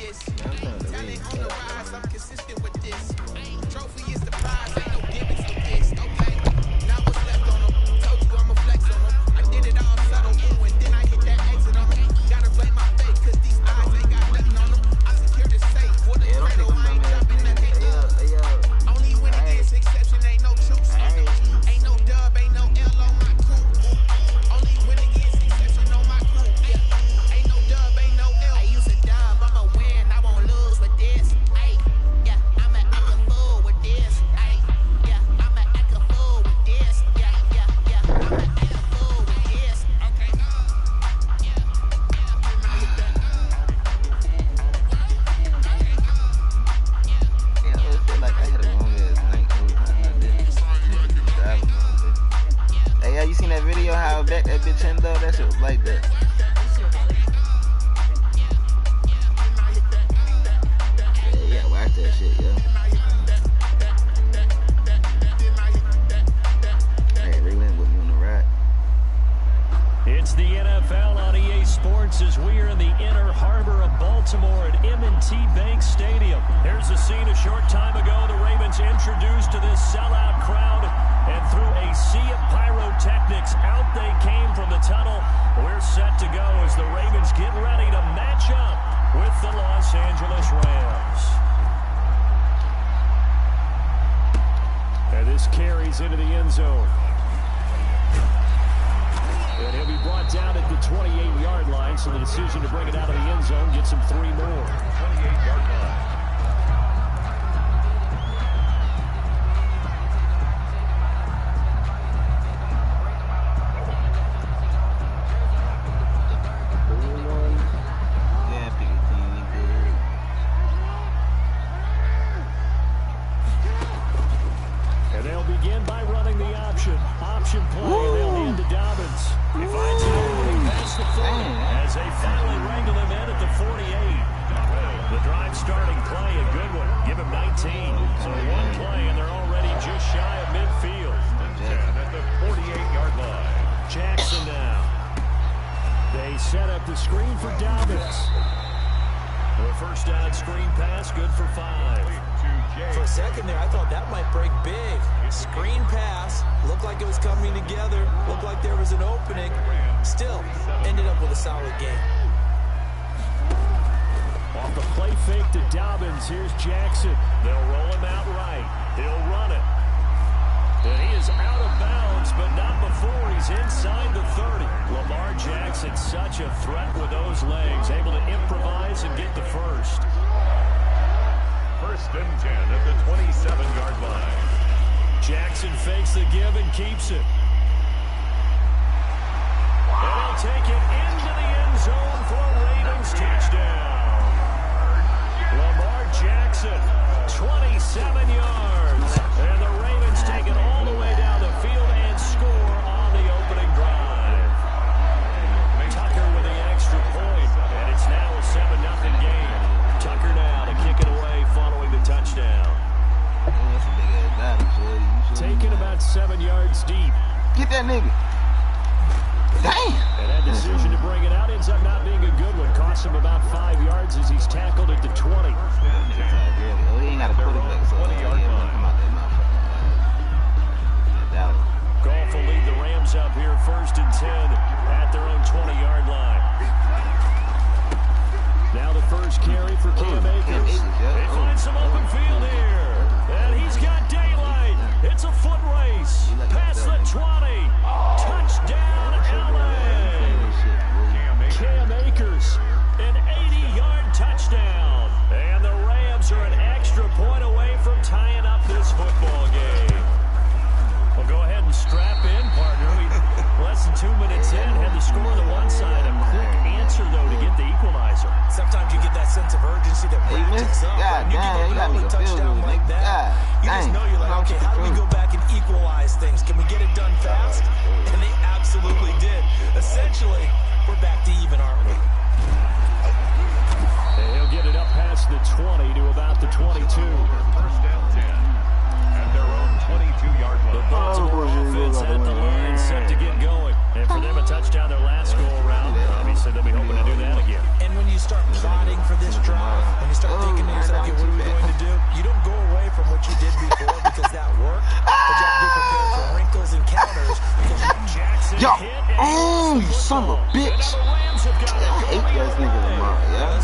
this. Talent on the rise, I'm consistent with this. Trophy is the prize, ain't no gimmicks with this. Okay, now what's left on them? Told you I'ma flex on them. I did it all subtle, ooh, and then I hit that exit on them. Gotta blame my fate, cause these eyes ain't got nothing on them. I secure the safe, for the cradle, I ain't jumping nothing. Only win against exception, ain't no truce. Ain't no dub, ain't no L on my crew. Only win against exception on my crew. Ain't no dub, ain't no L. I use a dub, I'ma win, I won't lose with this. Yeah, I'ma act a fool with this. Yeah, I'ma act a fool with this. Yeah, I'ma act a fool with this. Okay. Hey, yo, you seen that video how I backed that bitch in though? That shit was like that. Yeah, watch that shit, yo. Hey, Raylan with me on the ride. It's the NFL on EA Sports as we are in the inner harbor of Baltimore at M&T Bank Stadium. Here's the scene a short time ago. The Ravens introduced to this sellout crowd, and through a sea of pyrotechnics, out they came from the tunnel. We're set to go as the Ravens get ready to match up with the Los Angeles Rams. And this carries into the end zone. And he'll be brought down at the 28-yard line, so the decision to bring it out of the end zone gets him 3 more. 28-yard line. And they'll begin by running the option play. They'll hand to Dobbins. He finds an opening past the 40 as they finally wrangle him in at the 48. The drive starting play, a good one. Give him 19. So one play, and they're already just shy of midfield. At the 48-yard line. Jackson now. They set up the screen for Dobbins. The first down screen pass, good for 5. For a second there, I thought that might break big. Screen pass, looked like it was coming together, looked like there was an opening. Still, ended up with a solid game. Off the play fake to Dobbins, here's Jackson. They'll roll him out right. He'll run it. And he is out of bounds, but not before he's inside the 30. Lamar Jackson, such a threat with those legs, able to improvise and get the first. First and 10 at the 27-yard line. Jackson fakes the give and keeps it. And he'll take it into the end zone for a Ravens touchdown. Lamar Jackson, 27 yards. And the Ravens take it all the way down the field and score on the opening drive. Tucker with the extra point, and it's now a 7-0 game. Tucker now to kick it away following the touchdown. Taken about 7 yards deep. Get that nigga. Damn. And that decision to bring it out ends up not being a good one. Costs him about 5 yards as he's tackled at the 20. Oh, he ain't got to put it back. So 20-yard line. Come out that motherfucker. Goff will lead the Rams up here first and 10 at their own 20-yard line. Now the first carry for Cam Akers. They find some open field here. And he's got daylight. It's a foot race. Past the 20. Touchdown, LA. Cam Akers, an 80-yard touchdown. And the Rams are an extra point away from tying up this football game. Well, go ahead and strap in, partner. Less than 2 minutes in, had the score on the one side. A quick answer, though, to get the equalizer. Sometimes you get that sense of urgency that ratchets up. God When you damn, you get got me a touchdown confused, like nigga. that, you just know you're like, okay, how do we go back and equalize things? Can we get it done fast? And they absolutely did. Essentially, we're back to even, aren't we? And he'll get it up past the 20 to about the 22. First down 10 at their own 22-yard line. The Baltimore offense at the line, set to get going. And for them, a touchdown their last go-around. Obviously, they'll be hoping to do that again. And when you start plotting for this drive, start thinking to yourself, okay, what are we going to do? You don't go away from what you did before because that worked, but you have to be prepared for wrinkles and counters. Yo, oh, you son of a bitch. I hate this nigga Lamar, yeah.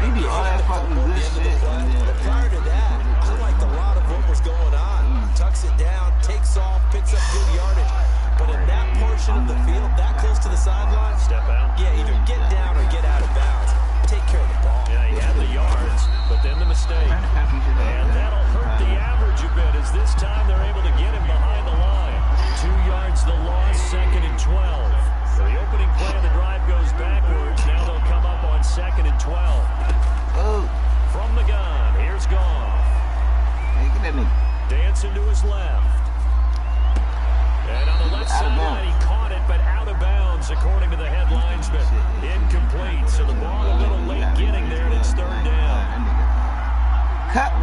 He be all that fucking good shit. But prior to that, I liked a lot of what was going on. Tucks it down, takes off, picks up good yardage. But in that portion of the field, that close to the sideline, Step out. yeah, either get down or get out of bounds. Take care of the ball. Yeah, he had the yards, but then the mistake. And that'll hurt the average a bit as this time they're able to get him behind the line. 2 yards the loss, 2nd and 12. So the opening play of the drive goes backwards. Now they'll come up on 2nd and 12. Oh. From the gun, here's Goff. Hey, get that nigga. Dancing to his left. And on the left sideline, he caught it, but out of bounds, according to the head linesman. Incomplete, so the ball a little late getting there, and it's 3rd down. Cup.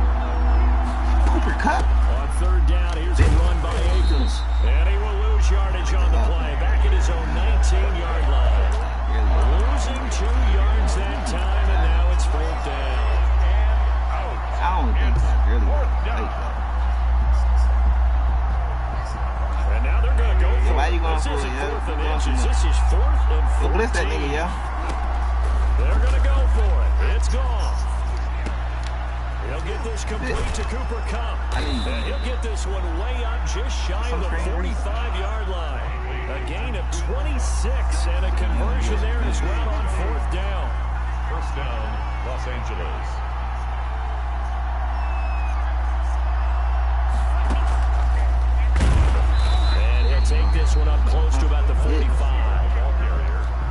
Cooper Cup. On 3rd down, here's a run by Akers. And he will lose yardage on the play, back at his own 19-yard line. Losing 2 yards that time, and now it's 4th down. I don't think I really like that. And now they're going to go for Why it. you going This for it, isn't yeah? 4th and inches. This is 4th and 14. Go blitz that nigga, yo. They're going to go for it. It's gone. He'll get this complete to Cooper Kupp. And he'll get this one way up just shy of the 45-yard line. A gain of 26 and a conversion there as well on 4th down. 1st down, Los Angeles. And he'll take this one up close to about the 45.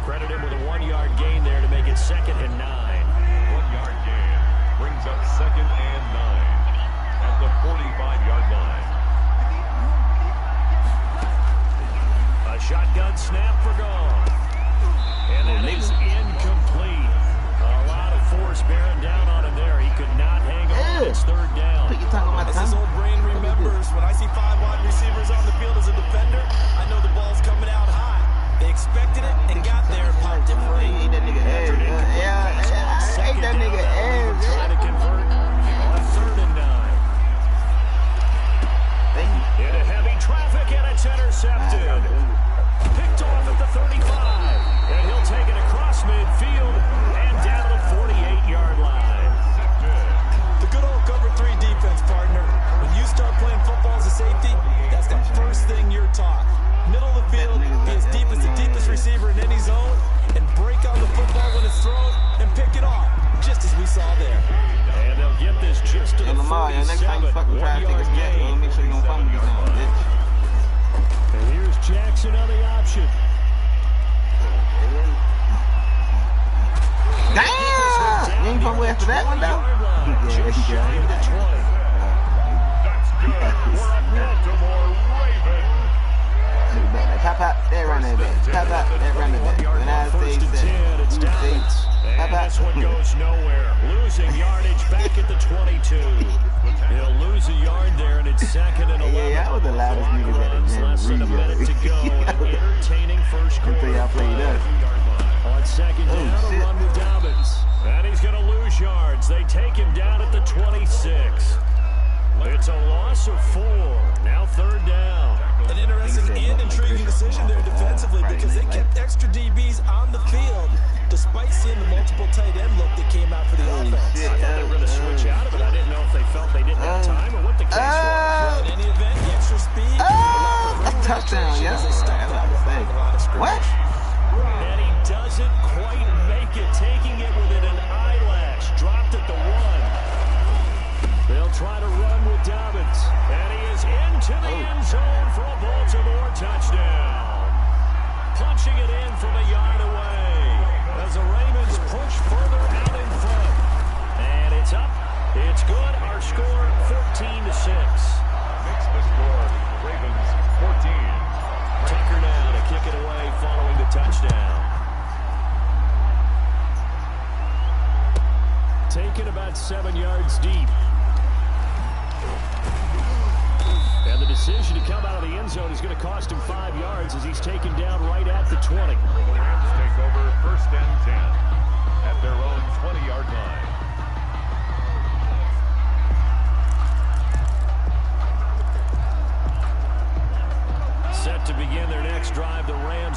Credit him with a 1-yard gain there to make it 2nd and 9. 1-yard gain brings up 2nd and 9 at the 45-yard line. A shotgun snap for Goff. And that is incomplete. A lot of force bearing down on him there. He could not hang on. It's 3rd down. You talking about As his old brain remembers, when I see 5 wide receivers on the field as a defender, I know the ball's coming out high. They expected it and got there and popped it free. I hate that nigga ass. I hate that nigga ass. Trying to convert on 3rd and 9. Into heavy traffic, and it's intercepted. Picked off at the 35. And he'll take it across midfield and down to the 48-yard line. The good old cover 3 defense, partner. When you start playing football as a safety, that's the first thing you're taught. Middle of the field, be as deep as the deepest receiver in any zone, and break on the football when it's thrown and pick it off, just as we saw there. And they'll get this just to the Lamar, yo, next time you fucking try to take a snap, yo, make sure you don't fumble this time, bitch. And here's Jackson on the option. Damn! You ain't fumble after that one, though? Just shy of the 20. That's good for a Baltimore Raven. Pop, they run that back. Pop, they run that back. When I say 1st and 10, it's down. And this one goes nowhere. Losing yardage back at the 22. He'll lose a yard there, and it's 2nd and 11. Yeah, I was the loudest niggas at the gym. Less than a minute to go. An entertaining first quarter. Until y'all played us. On 2nd down, a run with Dobbins. And he's going to lose yards. They take him down at the 26. It's a loss of 4. Now 3rd down. An interesting and intriguing decision there defensively because they kept extra DBs on the field despite seeing the multiple tight end look that came out for the offense. I thought they were going to switch out of it. I didn't know if they felt they didn't have time or what the case was. In any event, the extra speed. A touchdown, yeah. What? And he doesn't quite make it, taking it within an eyelash. Dropped at the 1. They'll try to run with Dobbins. And he is into the end zone for a Baltimore touchdown. Punching it in from a yard away as the Ravens push further out in front. And it's up. It's good. Our score 14-6. Makes the score Ravens 14. Tucker now to kick it away following the touchdown. Taken about 7 yards deep. And the decision to come out of the end zone is going to cost him 5 yards as he's taken down right at the 20. The Rams take over 1st and 10 at their own 20-yard line.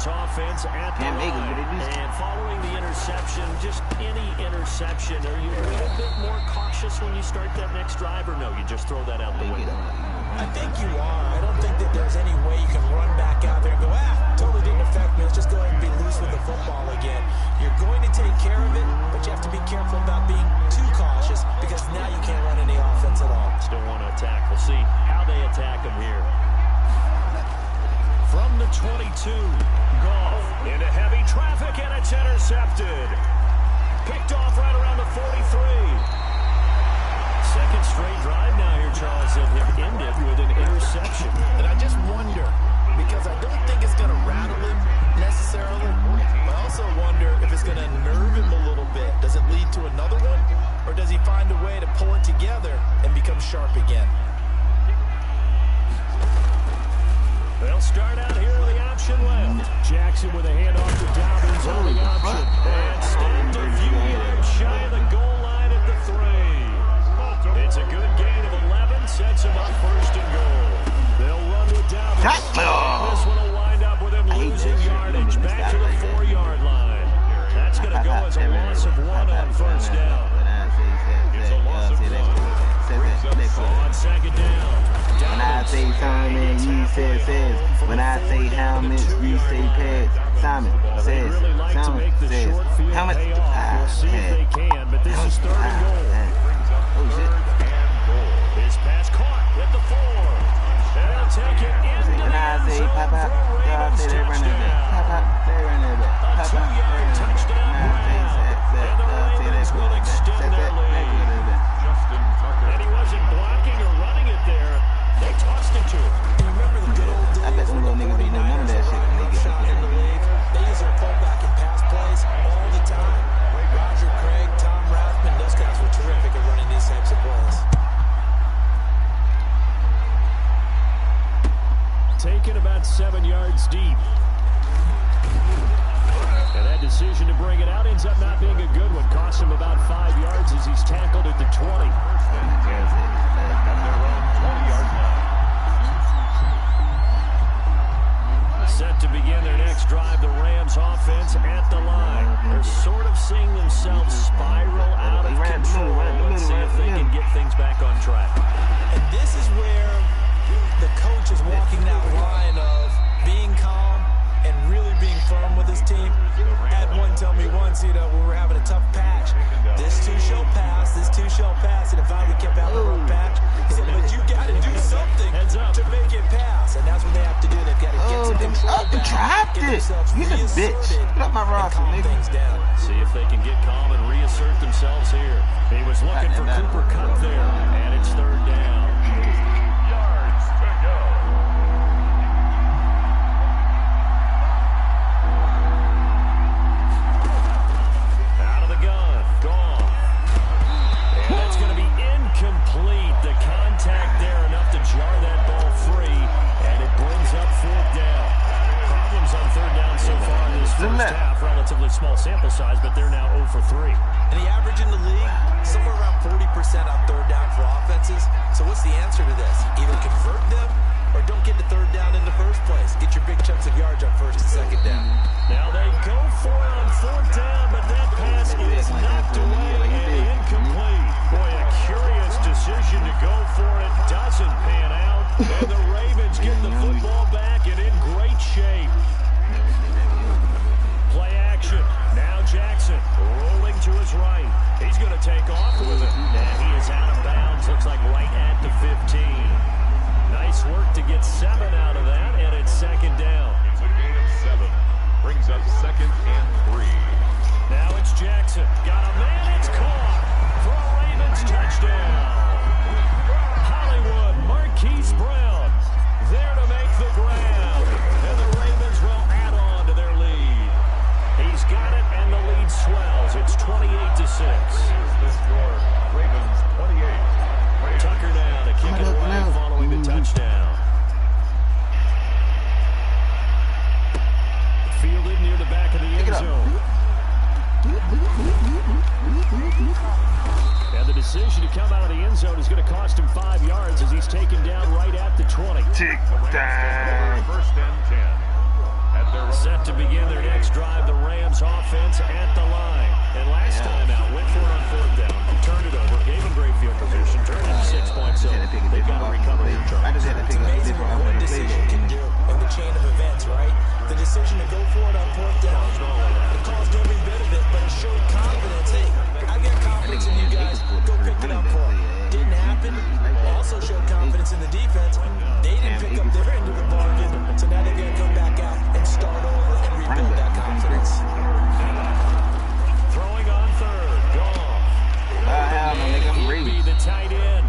Rams offense at the line. And following the interception, just any interception, are you a little bit more cautious when you start that next drive, or no, you just throw that out the window? I think you are. I don't think that there's any way you can run back out there and go, totally didn't affect me. Let's just go ahead and be loose with the football again. You're going to take care of it, but you have to be careful about being too cautious because now you can't run any offense at all. Still want to attack. We'll see how they attack them here. From the 22, Goff into heavy traffic, and it's intercepted. Picked off right around the 43. Second straight drive now here, Charles, that have ended with an interception. And I just wonder, because I don't think it's going to rattle him necessarily. I also wonder if it's going to nerve him a little bit. Does it lead to another one? Or does he find a way to pull it together and become sharp again? They'll start out here with the option left. Jackson with a handoff to Dobbins on the option. And stopped a few yards shy of the goal line at the 3. It's a good gain of 11, sets him up first and goal. They'll run with Dobbins. This one will wind up with him losing yardage back to the 4-yard line. That's going to go as a loss of 1 on first down. It's a loss of 1. On second down. When I say Simon, you say says. When I say helmet, you say pads. Simon says. Simon says. Helmet. We'll see if they can, but this is 3rd and goal. Oh shit. His pass caught at the 4. They'll take it into When I say pop out, y'all say they run it back. Pop out, they run it back. A 2-yard touchdown grab. And the Ravens will extend their lead. And he wasn't blocking or running it there. They tossed it to him. You remember the good old days? I bet them little niggas don't know none of that shit when they get Shot in the league. They use their fullback and pass plays all the time. Roger Craig, Tom Rathman, those guys were terrific at running these types of plays. Taken about 7 yards deep. And that decision to bring it out ends up not being a good one. Costs him about 5 yards as he's tackled at the 20. At their own 20-yard line. Set to begin their next drive, the Rams offense at the line. They're sort of seeing themselves spiral out of control. Let's see if they can get things back on track. And this is where the coach is walking that line of being calm and really being firm with his team. Had one tell me once, when we were having a tough patch, this too shall pass, this too shall pass, and if I kept having a rough patch, he said, but you got to do something to make it pass, and that's what they have to do. They've got to get some control back, get themselves reasserted, and calm things down. See if they can get calm and reassert themselves here. He was looking for Cooper Kupp there, and it's 3rd down. Yards to go. Out of the gun, gone. And that's going to be incomplete. The contact there enough to jar that ball free, and it brings up 4th down. Problems on 3rd down so far in this first half. Relatively small sample size, but they're now 0 for 3. And the average in the league, somewhere around 40% on 3rd down for offenses. So what's the answer to this? Either convert them or don't get to 3rd down in the first place. Get your big chunks of yards on 1st and 2nd down. Now they go for it on 4th down, but that pass is knocked away and incomplete. Boy, a curious decision to go for it. Doesn't pan out. And the Ravens get the football back and in great shape. Play action. Now Jackson rolling to his right. He's going to take off with it. And he is out of bounds. Looks like right at the 15. Nice work to get 7 out of that, and it's 2nd down. It's a gain of 7. Brings up 2nd and 3. Now it's Jackson. Got a man. It's caught for a Ravens touchdown. Hollywood, Marquise Brown there to make the grab. And the Ravens will add on to their lead. He's got it, and the lead swells. It's 28-6. The score, Ravens 28. Tucker now to kick it away following the touchdown. Fielded near the back of the end zone. And the decision to come out of the end zone is going to cost him 5 yards as he's taken down right at the 20. Tick down. 1st and 10. Set Set to begin their next drive, the Rams offense at the line. And last time out, went for it on 4th down, turned it over, gave them great field position, turned it into 6 points. So they've got to recover their turn. It's amazing what one decision can do in the chain of events, right? The decision to go for it on 4th down, it caused every bit of it, but it showed confidence. Hey, I got confidence in you guys. Go pick it up for it. Didn't happen. Also showed confidence in the defense. They didn't pick up their end of the bargain, so now they're going to come back out and start over and rebuild that confidence. Throwing on 3rd, Goff. Will be the tight end.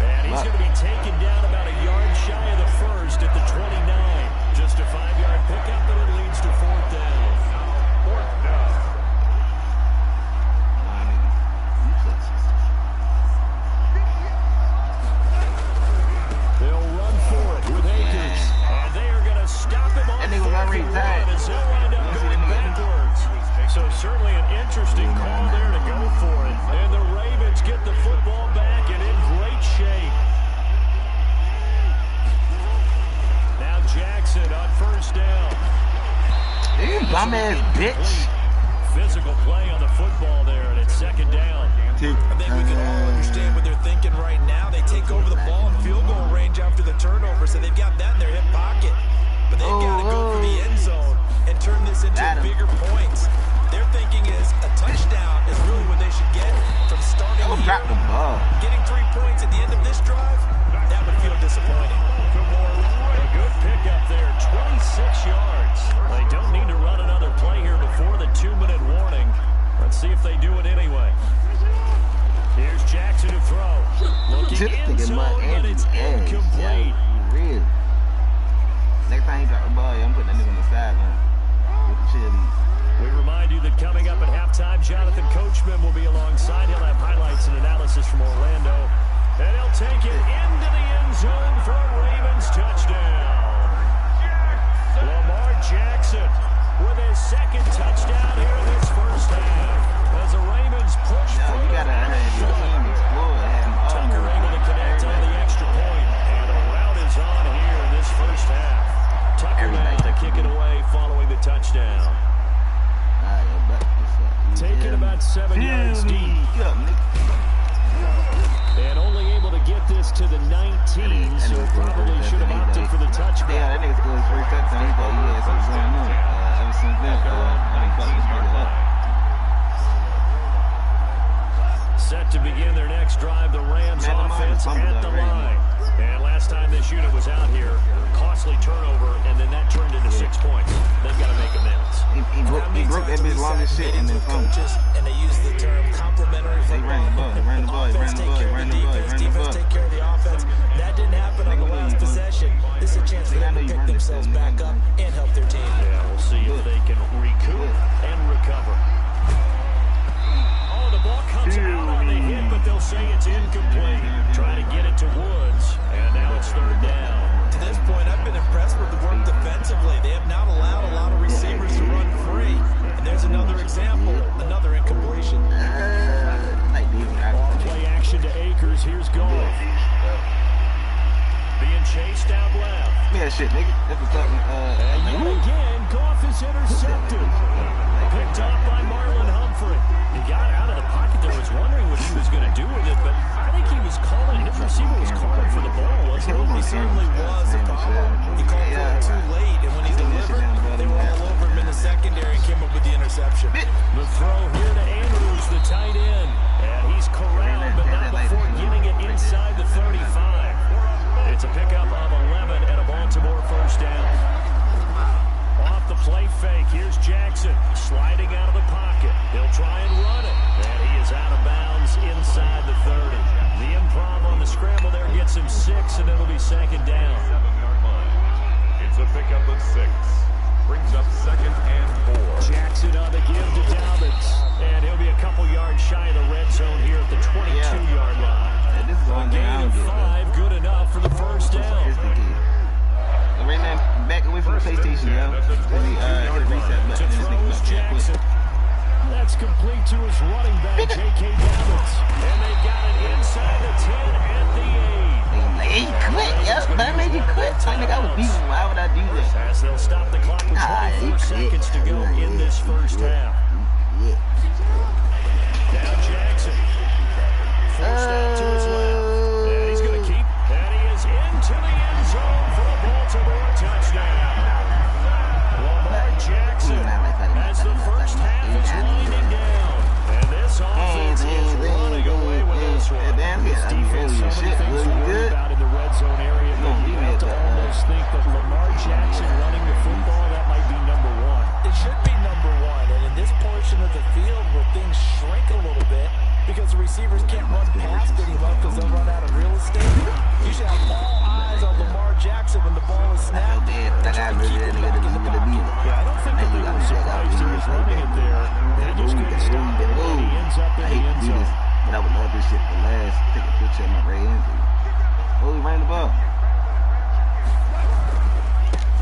And he's going to be taken down about a yard shy of the 1st at the 29. Just a 5-yard pickup, but it leads to 4th down. 4th down. They'll run for it with Akers. And they are going to stop him on 4th and 1 as they'll wind up going backwards. So certainly an interesting call there to go for it. And the Ravens get the football back and in great shape. Now Jackson on 1st down. You bum-ass bitch. Physical play on the football there, and it's 2nd down. I think we can all understand what they're thinking right now. They take over the ball in field goal range after the turnover, so they've got that in their hip pocket. But they've got to go for the end zone and turn this into bigger points. Their thinking is a touchdown is really what they should get from starting here. Getting 3 points at the end of this drive, that would feel disappointing. A good pickup there, 26 yards. They don't need to run another play here before the 2-minute warning. Let's see if they do it anyway. Here's Jackson to throw. Looking in zone, but it's incomplete. Real. Next time he drop the ball, I'm putting that nigga on the sideline with the cheerleaders. We remind you that coming up at halftime, Jonathan Coachman will be alongside. He'll have highlights and analysis from Orlando. And he'll take it into the end zone for a Ravens touchdown. Lamar Jackson with his 2nd touchdown here in this 1st half. As the Ravens push forward. You gotta have your team explore. Tucker able to connect on the extra point. And a route is on here in this 1st half. Tucker now to kick it away following the touchdown. Taking about 7 yards deep. And only able to get this to the 19, so probably should have opted for the touchback. Yeah, that nigga scored his first touchdown. He thought he had something going on. Ever since then, I think fuck this nigga up. Set to begin their next drive, the Rams offense at the line. And last time this unit was out here, costly turnover, and then that turned into 6 points. They've got to make amends. He broke that bitch long as shit and then fumbled. And they use the term complementary football. He ran the ball. Defense take care of the offense. That didn't happen on the last possession. This is a chance for them to pick themselves back up and help their team. Yeah, we'll see if they can recoup and recover. Oh, the ball comes out on the hit, but they'll say it's incomplete. Trying to get it to Woods, and now it's 3rd down. To this point, I've been impressed with the work defensively. They have not allowed a lot of receivers to run free. And there's another example, another incompletion. Ball play action to Akers. Here's Goff. Being chased out left. Yeah, shit, nigga. That's what's up. And yet again, Goff is intercepted. Picked off by Marlon Humphrey. He got out of the pocket there. Was wondering what he was going to do with it, but I think he was calling. His receiver was calling for the ball, wasn't he? He certainly was a problem. He called for it too late, and when he delivered, they were all over him in the secondary and came up with the interception. The throw here to Andrews, the tight end. And he's corralled, but not before getting it inside the 35. It's a pickup of 11 and a Baltimore 1st down. Off the play fake, here's Jackson sliding out of the pocket. He'll try and run it, and he is out of bounds inside the 30. The improv on the scramble there gets him 6, and it'll be 2nd down. 7-yard line. It's a pickup of 6. Brings up 2nd and 4. Jackson on the give to Dobbins, and he'll be a couple yards shy of the red zone here at the 22-yard line. This is one thing I don't get. 5, good enough for the 1st down. Right now, back away from the PlayStation, yo. Hit a reset button. To throws Jackson. That's complete to his running back, J.K. Dobbins. And they got it inside the 10 at the 8. quit, yo. But I made you quit. I think I was beating. Why would I do that? As they'll stop the clock with 24 seconds to go in this first half. Now Jackson. Forced out to his left. And he's going to keep. And he is into the end zone for a Baltimore touchdown. Lamar Jackson, as the first half is winding down. And this offense is running away with this one. This defense, so many things to worry about in the red zone area. But you have to almost think that Lamar Jackson running the football, that might be number one. It should be number one. And in this portion of the field where things shrink a little bit because the receivers can't run past anyone because they'll run out of real estate, you should have all eyes on Lamar Jackson when the ball is snapped. Yeah, I don't think that they were surprised he was running it there. They just couldn't stop it, and he ends up in the end zone. But I would love this shit for last. Take a picture of my Ray Andrews. Oh, he ran the ball.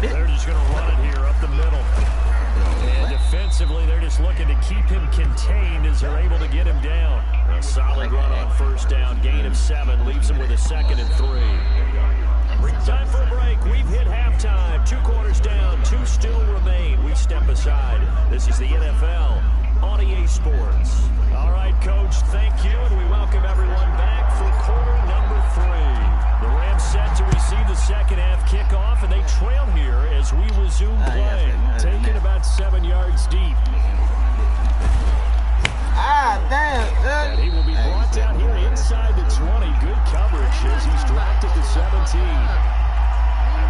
They're just going to run it here up the middle. And defensively, they're just looking to keep him contained as they're able to get him down. A solid run on first down. Gain of 7 leaves him with a 2nd and 3. Time for a break. We've hit halftime. 2 quarters down. 2 still remain. We step aside. This is the NFL on EA Sports. All right, Coach, thank you, and we welcome everyone back for quarter number 3. The Rams set to receive the second half kickoff, and they trail here as we resume play. Taken about 7 yards deep. Ah, damn. And he will be brought down here inside the 20. Good coverage as he's dropped at the 17.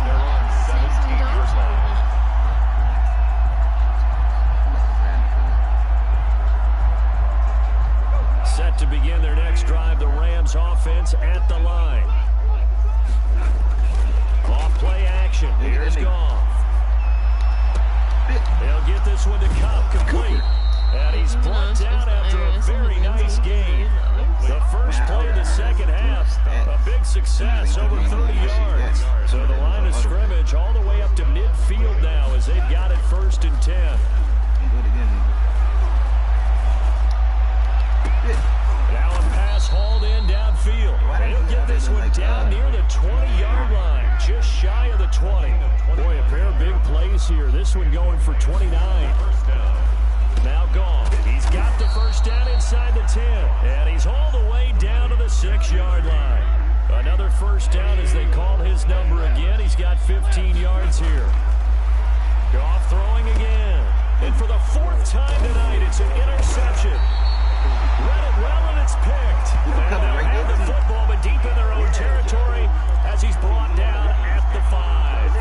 They're on 17-yard line. Set to begin their next drive, the Rams offense at the line. Off play action. Here's Goff. They'll get this one to Cup complete. And he's brought down after a very nice game. The first play of the second half, a big success, over 30 yards. So the line of scrimmage all the way up to midfield now as they've got it 1st and 10. Now a pass hauled in downfield. They'll get this one down near the 20-yard line, just shy of the 20. Boy, a pair of big plays here. This one going for 29. Now Goff. He's got the first down inside the 10. And he's all the way down to the 6-yard line. Another first down as they call his number again. He's got 15 yards here. Goff throwing again. And for the 4th time tonight, it's an interception. Read it well, and it's picked. And they'll have the football, but deep in their own territory as he's brought down at the 5.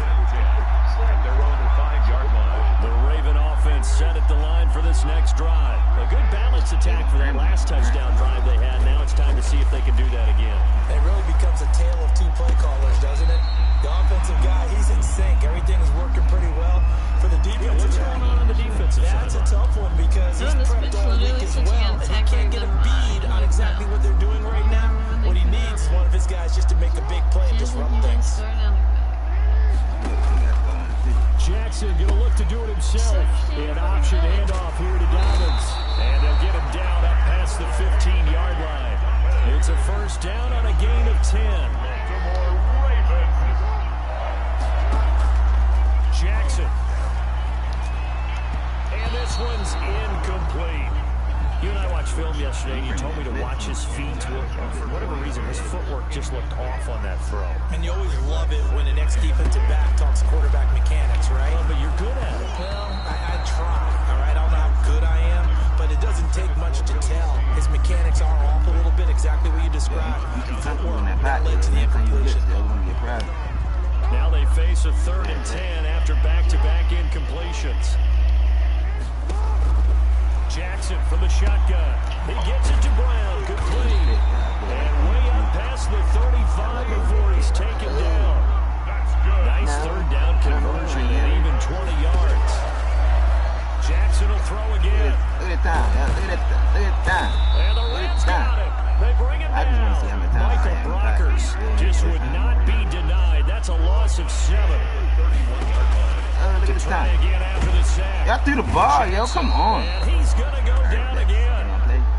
They're on the 5-yard line. The Raven offense set at the line for this next drive. A good balanced attack for that last touchdown drive they had. Now it's time to see if they can do that again. It really becomes a tale of 2 play callers, doesn't it? The offensive guy, he's in sync. Everything is working pretty well. For the defensive what's going on the defensive side? That's a tough one because he's prepped all week as well. And he can't get a bead on exactly what they're doing right now. What he needs is one of his guys just to make a big play and disrupt things. Jackson going to look to do it himself. An option handoff here to Dobbins. And they'll get him down up past the 15-yard line. It's a first down on a gain of 10. Jackson. And this one's incomplete. You and I watched film yesterday, and you told me to watch his feet. For whatever reason, his footwork just looked off on that throw. And you always love it when an ex-defensive back talks quarterback mechanics, right? Well, but you're good at it. Well, I try, all right? I don't know how good I am, but it doesn't take much to tell. His mechanics are off a little bit, exactly what you described. Footwork that led to the incompletion. Now they face a 3rd and 10 after back-to-back incompletions. Jackson from the shotgun. He gets it to Brown. Complete. And way up past the 35 before he's taken down. Nice 3rd down conversion and even 20 yards. Jackson will throw again. Look at that. And the Rams got it. They bring it down. Michael Brockers just would not be denied. That's a loss of 7. Look at this time. Again after the sack. Y'all threw the ball, yo. Come on. And he's going to go down again.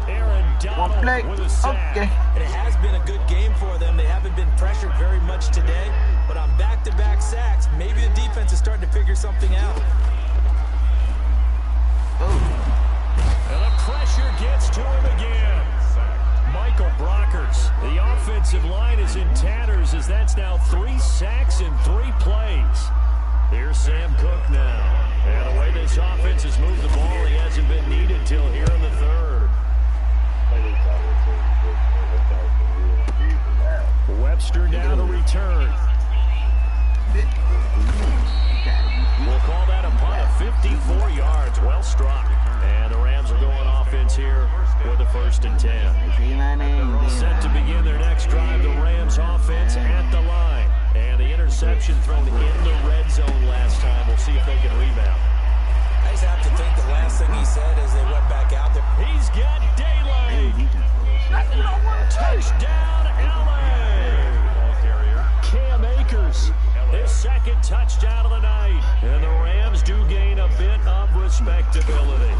Aaron One play. Okay. And it has been a good game for them. They haven't been pressured very much today, but on back-to-back sacks, maybe the defense is starting to figure something out. And the pressure gets to him again. Michael Brockers. The offensive line is in tatters as that's now 3 sacks in 3 plays. Here's Sam Cook now. And the way this offense has moved the ball, he hasn't been needed till here in the third. Webster now to return. We'll call that a punt of 54 yards. Well struck. And the Rams are going offense here for the 1st and 10. Set to begin their next drive, the Rams offense at the line. And the interception thrown in the red zone last time. We'll see if they can rebound. I just have to think the last thing he said as they went back out there. He's got daylight. Touchdown, LA. Cam Akers, his 2nd touchdown of the night. And the Rams do gain a bit of respectability.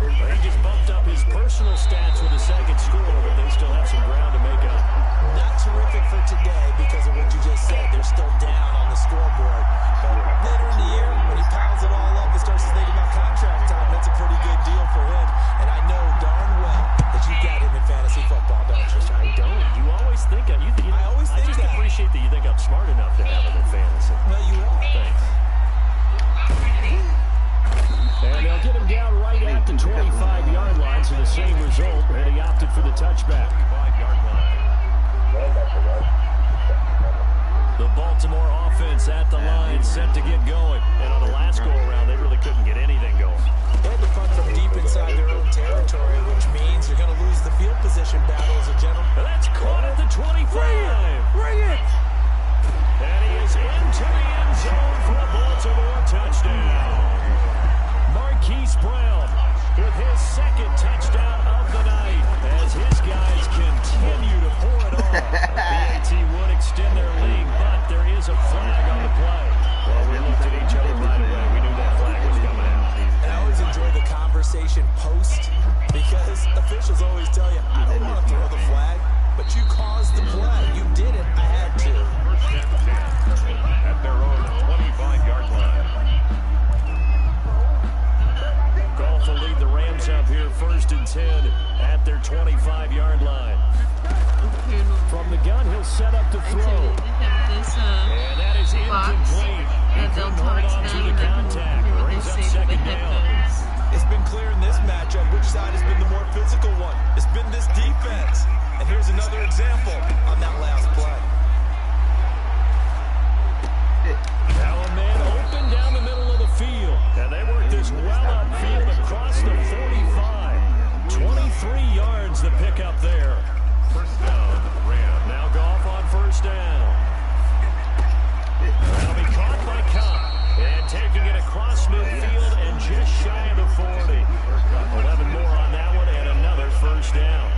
He just bumped up his personal stats with a 2nd score, but they still have some ground to make up. Not terrific for today because of what you just said. They're still down on the scoreboard. But later in the year, when he piles it all up and starts to think about contract time, that's a pretty good deal for him. And I know darn well that you got him in fantasy football, don't you? I don't. You always think I just appreciate that you think I'm smart enough to have him in fantasy. Well, you are. Thanks. And they'll get him down right at the 25-yard line, so the same result, and he opted for the touchback. The Baltimore offense at the line, set to get going. And on the last go-around, they really couldn't get anything going. They had to punt from deep inside their own territory, which means you're going to lose the field position battle as a general. And that's caught at the 25. Bring it! And he is into the end zone for a Baltimore touchdown. Marquise Brown with his 2nd touchdown of the night as his guys continue to pour it on. BAT would extend their lead, but there is a flag on the play. Well, we looked at each other right away. We knew that flag was coming out. And I always enjoy the conversation post because officials always tell you, I don't want to throw the flag, but you caused the play. You did it. I had to. At their own 25-yard line. Goff will lead the Rams up here 1st and 10 at their 25-yard line. From the gun, he'll set up to throw. And that is incomplete. He couldn't hold on to the contact. Brings up 2nd down. It's been clear in this matchup which side has been the more physical one. It's been this defense. And here's another example on that last play. Now a man open down the middle of the field. And they work this well upfield across the 45. 23 yards the pickup there. 1st down, Rams. Now Goff on 1st down. That'll be caught by Cup. And taking it across midfield and just shy of the 40. 11 more on that one and another 1st down.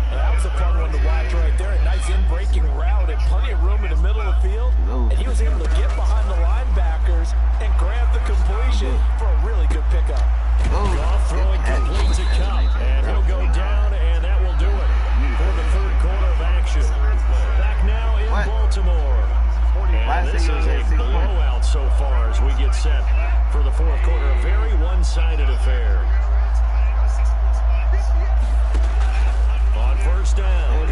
That was a fun one to watch right there. A nice in-breaking route and plenty of room in the middle of the field. And he was able to get behind the linebackers and grab the completion for a really good pickup. Goff throwing complete to Cup. And he'll go down, and that will do it for the 3rd quarter of action. Back now in Baltimore. And this is a blowout so far as we get set for the 4th quarter. A very one-sided affair. On 1st down,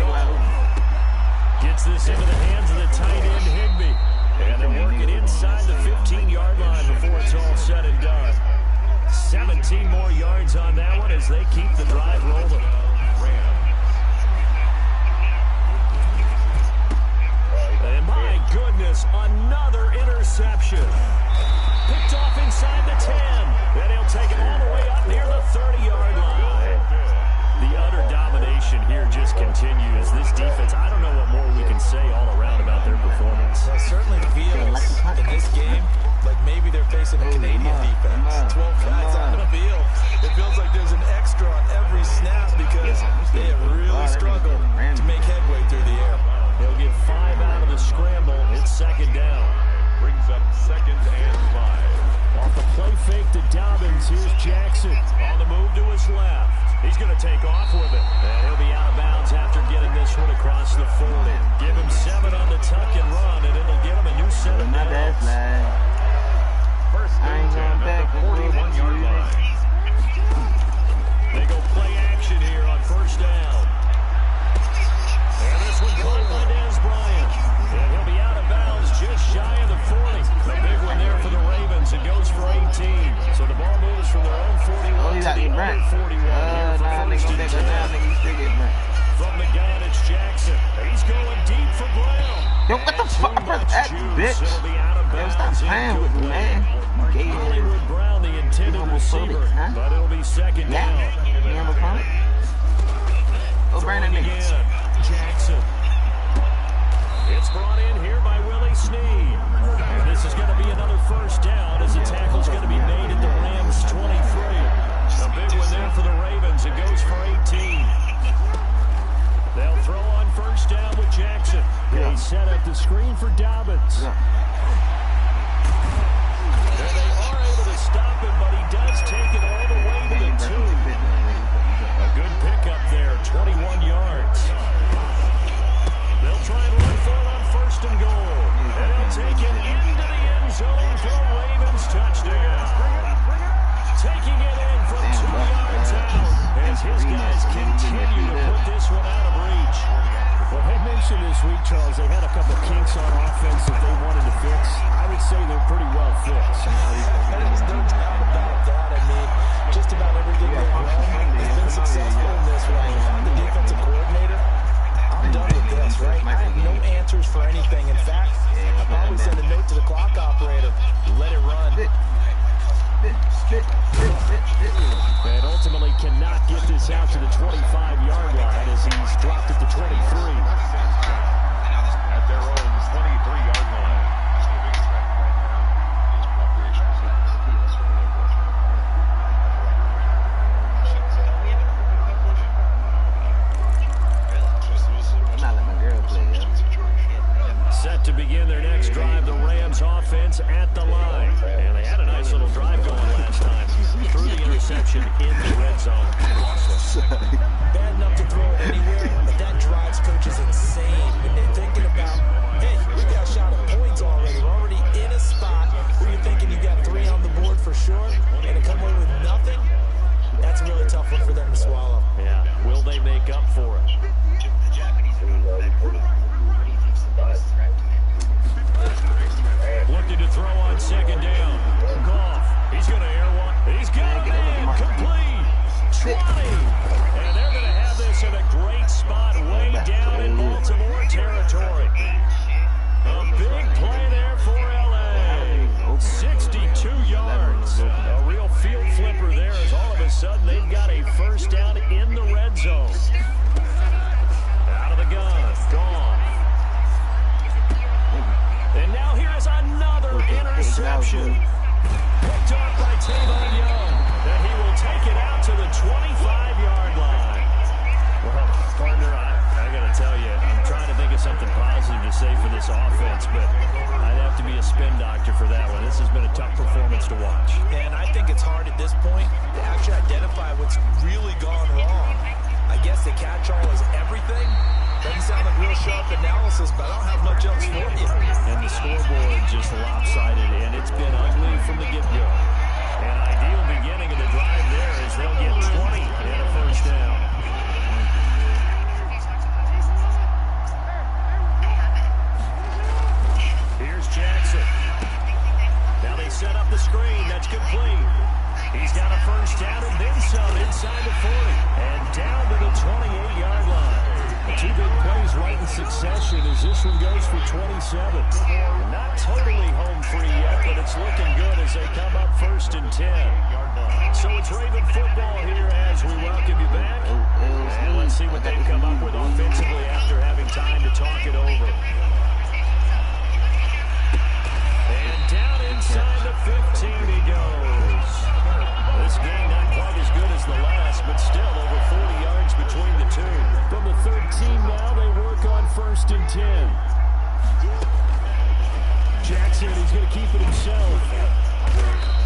gets this into the hands of the tight end Higbee. And they're working inside the 15-yard line before it's all said and done. 17 more yards on that one as they keep the drive rolling. And my goodness, another interception. Picked off inside the 10. Then he'll take it all the way up near the 30-yard line. The utter domination here just continues. This defense, I don't know what more we can say all around about their performance. Well, it certainly feels in this game like maybe they're facing a Canadian defense. 12 guys on the field. It feels like there's an extra on every snap because they have really struggled to make headway through the air. He'll get 5 out of the scramble. It's 2nd down. Brings up 2nd and 5. Off the play fake to Dobbins. Here's Jackson on the move to his left. He's going to take off with it. And he'll be out of bounds after getting this one across the 40. Give him 7 on the tuck and run, and it'll give him a new set of downs. First and 10 at the 41-yard line. They go play action here on first down. And this one caught by Dez Bryant. And he'll be out of bounds just shy of the 40. A big one there for the Ravens. It goes for 18. So the ball moves from their own 41 to the other 41 here for first and 10. From the gun, it's Jackson. He's going deep for Brown. Yo, what the fuck? That bitch. Yo, stop playing with me, man. Hollywood Brown, the intended receiver, but it'll be second down. You have a phone? Oh, Brandon again. Jackson. It's brought in here by Willie Snead. And this is going to be another first down as the tackle's going to be made at the Rams 23. A big one there for the Ravens. It goes for 18. They'll throw on first down with Jackson. They set up the screen for Dobbins. And they are able to stop him, but he does take it all the way to the 2. A good pickup there, 21 yards. They'll try and run for it on first and goal. And he'll take it into the end zone for a Ravens touchdown. Taking it in from 2 yards out as his guys continue to put this one out of reach. Well, they mentioned this week, Charles, they had a couple kinks on offense that they wanted to fix. I would say they're pretty well fixed. There's no doubt about that. I mean, just about everything they've run has been successful in this one. If I'm the defensive coordinator, I'm done with this, right? I have no answers for anything. In fact, I'll probably send a note to the clock operator. Let it run. And ultimately cannot get this out to the 25-yard line as he's dropped at the 23. At their own 23-yard line. Set to begin their next drive, the Rams offense at the line. And they had a nice little drive going last time. Threw the interception in the red zone. Bad enough to throw it anywhere, but that drives coaches insane when they're thinking about, hey, we got a shot at points already. We're already in a spot where you're thinking you got 3 on the board for sure, and to come away with nothing, that's a really tough one for them to swallow. Yeah, will they make up for it? Looking to throw on second down. Goff. He's going to air one. He's got it in. Complete. 20. And they're going to have this in a great spot way down in Baltimore territory. A big play there for L.A. 62 yards. A real field flipper there as all of a sudden they've got a first down in the red zone. Out of the gun. Goff. And now here is another interception. Picked up by Tavon Young. And he will take it out to the 25-yard line. Well, partner, I got to tell you, I'm trying to think of something positive to say for this offense, but I'd have to be a spin doctor for that one. This has been a tough performance to watch. And I think it's hard at this point to actually identify what's really gone wrong. I guess the catch-all is everything. Doesn't sound like real sharp analysis, but I don't have much else for you. And the scoreboard just lopsided, and it's been ugly from the get-go. An ideal beginning of the drive there as they'll get 20 and a first down. Here's Jackson. Now they set up the screen. That's complete. He's got a first down and then some inside the 40. And down to the 28-yard line. The 2 big plays right in succession as this one goes for 27. Not totally home free yet, but it's looking good as they come up first and 10. So it's Raven football here as we welcome you back. And let's see what they've come up with offensively after having time to talk it over. And down inside the 15 he goes. This game not quite as good as the last, but still over 40 yards between the two. From the 13 now, they work on first and 10. Jackson, he's going to keep it himself.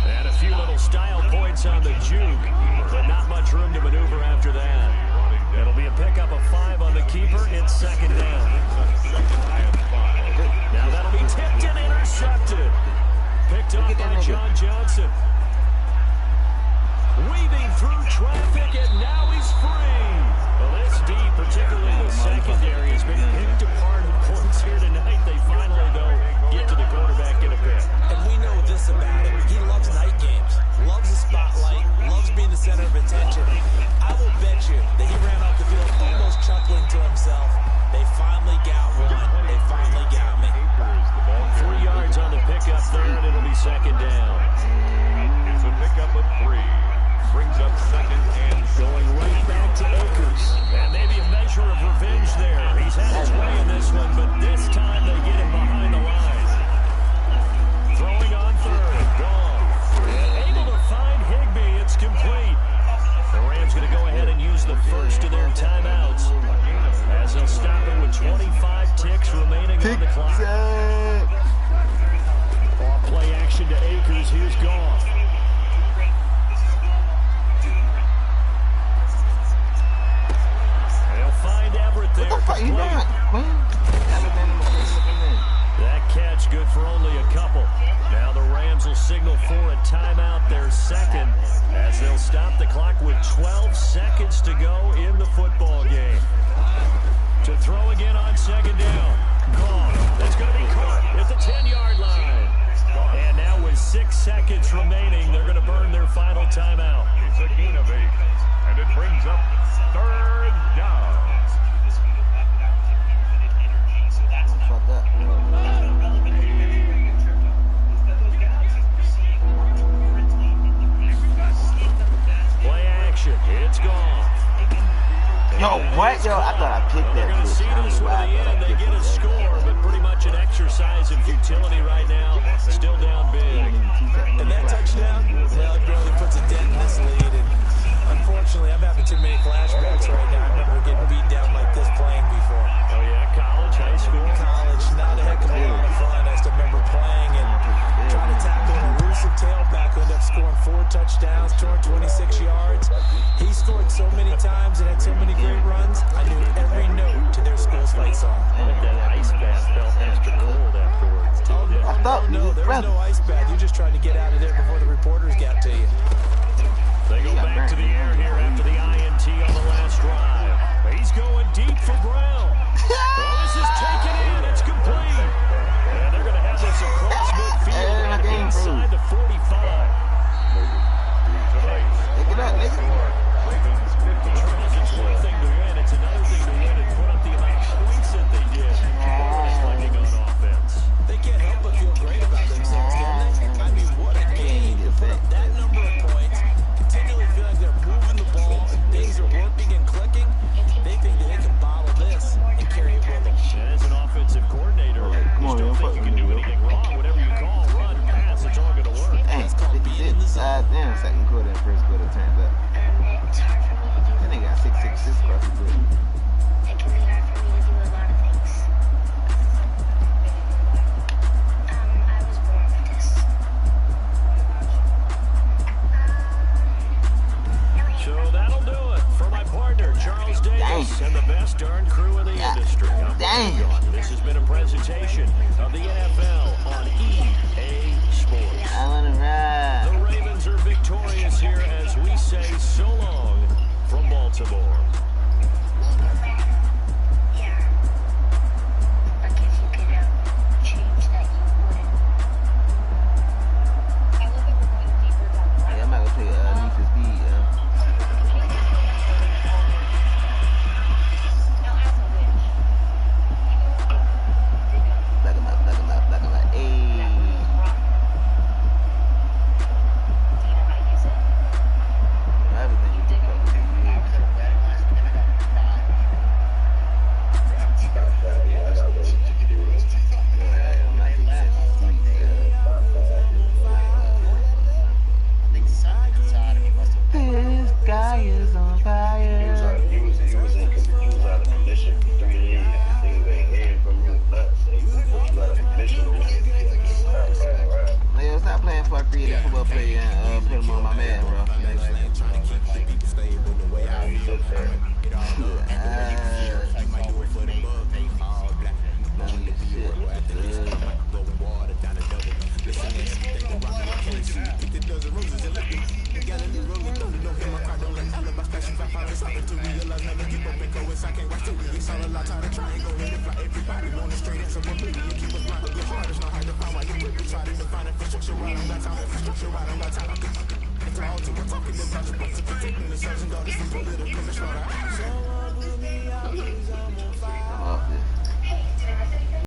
And a few little style points on the juke, but not much room to maneuver after You pick up a 5 on the keeper. It's second down. Now that'll be tipped and intercepted. Picked up by John Johnson. Weaving through traffic, and now he's free. Well, this D, particularly the secondary, has been picked apart in points here tonight. They finally, though, get to the quarterback in a bit. And we know this about him. He loves night games, loves the spotlight, loves being the center of attention. I will bet you that he ran off the field almost chuckling to himself. They finally got one. They finally got me. 3 yards on the pickup there, and it'll be second down. It's a pickup of 3. Brings up second and going right back to Akers. And maybe a measure of revenge there. He's had his way in this one, but this time they get him behind the line. Throwing on third. Gone. Able to find Higbee. It's complete. The Rams going to go ahead and use the first of their timeouts as they'll stop it with 25 ticks remaining on the clock. Off play action to Akers. Here's Goff. Find Everett there. What the fuck you doing, man? That catch good for only a couple. Now the Rams will signal for a timeout, their second, as they'll stop the clock with 12 seconds to go in the football game. To throw again on second down. Gone. That's going to be caught at the 10-yard line. And now with 6 seconds remaining, they're going to burn their final timeout. it's a gain of 8. And it brings up third down. Fuck that. Play action. It's gone. Yo, what? Yo, I thought I picked They're that going to bitch. see this one at the end. They get a score, but pretty much an exercise in futility right now. Still down big. And that touchdown, well, it barely puts a dent in this lead. And unfortunately, I'm having too many flashbacks right now. I remember getting beat down like this playing before. Oh, yeah, college, high school. College, not a heck of a lot of fun. I just remember playing and trying to tackle an elusive tailback who ended up scoring 4 touchdowns, 226 yards. He scored so many times and had so many great runs, I knew every note to their school's fight song. That ice bath felt extra cold afterwards, too. I thought No, there was no ice bath. You just tried to get out of there before the reporters got to you. They go back to the air here after the INT on the last drive. He's going deep for Brown. Well, this is taken in. It's complete. And they're going to have this across midfield and inside the 45. Take it up, nigga. It's one thing to win. It's another thing to win and put up the amount of points that they did. Reflecting on offense. They can't help but feel great about themselves, can they? I mean, what a game to put up that number of points, continually feel like they're moving the ball, things are working and clicking. They think that they can bottle this and carry it with them. And as an offensive coordinator, you just don't think you can do anything wrong. Whatever you call, run, pass, it's all going to work. Dang, 56. Damn, second quarter and first quarter turns up. That nigga got 666 across the board. It can be hard for me to do a lot of things. I was born with this. So that'll do it for my partner, Charles Davis, and the best darn crew in the industry. I'm Dang. Gordon. This has been a presentation of the NFL on EA Sports. I wanna ride. The Ravens are victorious here as we say so long from Baltimore. Yeah. Like if you could change that, you wouldn't. I love that we're going deeper down the line. Yeah, I'm not gonna play Need for Speed. Now, as a witch, Black 'em up, black 'em up, black 'em up. Ayy. do you know how to use it? Everything you pick up with you. If I don't got time, I come. If I don't do, I'm talking about the boys to protect me. The surgeon got this and bullet.